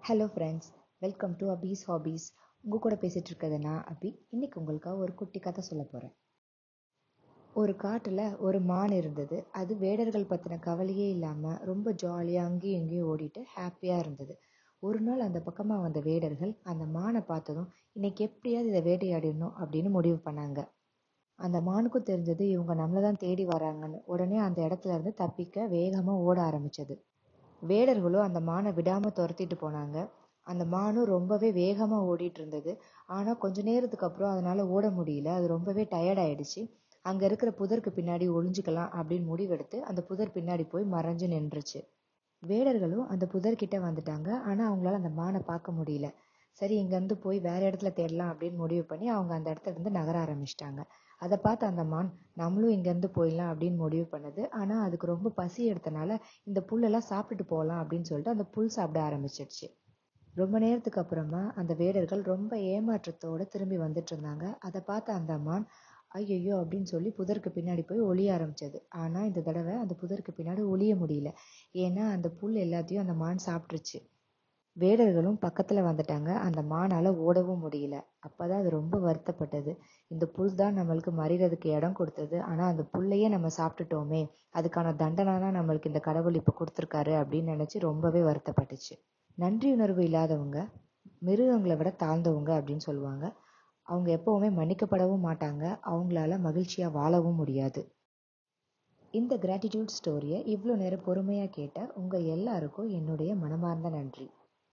Hello friends, welcome to Abi's hobbies. உங்கள் கூட பேசிகிட்டு இருக்கிறது நான் அபி. இன்னைக்கு உங்களுக்காக ஒரு குட்டி கதை சொல்ல போகிறேன். ஒரு காட்டில் ஒரு மான் இருந்தது. அது வேடர்கள் பற்றின கவலையே இல்லாமல் ரொம்ப ஜாலியாக அங்கேயும் இங்கேயும் ஓடிட்டு ஹாப்பியாக இருந்தது. ஒரு நாள் அந்த பக்கமாக வந்த வேடர்கள் அந்த மானை பார்த்ததும் இன்னைக்கு எப்படியாவது இதை வேட்டையாடிடணும் அப்படின்னு முடிவு பண்ணாங்க. அந்த மானுக்கும் தெரிஞ்சது இவங்க நம்மளை தான் தேடி வராங்கன்னு. உடனே அந்த இடத்துல இருந்து தப்பிக்க வேகமாக ஓட ஆரம்பிச்சது. வேடர்களும் அந்த மானை விடாம துரத்திட்டு போனாங்க. அந்த மானும் ரொம்பவே வேகமா ஓடிட்டு இருந்தது. ஆனா கொஞ்ச நேரத்துக்கு அப்புறம் அதனால ஓட முடியல. அது ரொம்பவே டயர்ட் ஆயிடுச்சு. அங்க இருக்கிற புதருக்கு பின்னாடி ஒளிஞ்சுக்கலாம் அப்படின்னு முடிவெடுத்து அந்த புதர் பின்னாடி போய் மறைஞ்சு நின்றுச்சு. வேடர்களும் அந்த புதர்கிட்ட வந்துட்டாங்க. ஆனா அவங்களால அந்த மானை பார்க்க முடியல. சரி, இங்க இருந்து போய் வேற இடத்துல தேடலாம் அப்படின்னு முடிவு பண்ணி அவங்க அந்த இடத்துல இருந்து நகர ஆரம்பிச்சிட்டாங்க. அதை பார்த்து அந்த மான் நம்மளும் இங்க இருந்து போயிடலாம் அப்படின்னு முடிவு பண்ணுது. ஆனா அதுக்கு ரொம்ப பசி எடுத்தனால இந்த புல்லெல்லாம் சாப்பிட்டுட்டு போகலாம் அப்படின்னு சொல்லிட்டு அந்த புல் சாப்பிட ஆரம்பிச்சிடுச்சு. ரொம்ப நேரத்துக்கு அப்புறமா அந்த வேடர்கள் ரொம்ப ஏமாற்றத்தோட திரும்பி வந்துட்டு இருந்தாங்க. அதை பார்த்த அந்த மான் ஐயையோ அப்படின்னு சொல்லி புதருக்கு பின்னாடி போய் ஒளிய ஆரம்பிச்சது. ஆனா இந்த தடவை அந்த புதருக்கு பின்னாடி ஒளிய முடியல. ஏன்னா அந்த புல் எல்லாத்தையும் அந்த மான் சாப்பிட்டுருச்சு. வேடர்களும் பக்கத்துல வந்துட்டாங்க. அந்த மானால ஓடவும் முடியல. அப்பதான் அது ரொம்ப வருத்தப்பட்டது. இந்த புல் தான் நம்மளுக்கு மறியறதுக்கு இடம் கொடுத்தது. ஆனா அந்த புல்லையே நம்ம சாப்பிட்டுட்டோமே, அதுக்கான தண்டனை தான் நம்மளுக்கு இந்த கடவுள் இப்ப கொடுத்துருக்காரு அப்படின்னு நினைச்சு ரொம்பவே வருத்தப்பட்டுச்சு. நன்றி உணர்வு இல்லாதவங்க மிருகங்களை விட தாழ்ந்தவங்க அப்படின்னு சொல்லுவாங்க. அவங்க எப்பவுமே மன்னிக்கப்படவும் மாட்டாங்க. அவங்களால மகிழ்ச்சியா வாழவும் முடியாது. இந்த கிராட்டிடியூட் ஸ்டோரியை இவ்வளோ நேரம் பொறுமையா கேட்ட உங்க எல்லாருக்கும் என்னுடைய மனமார்ந்த நன்றி.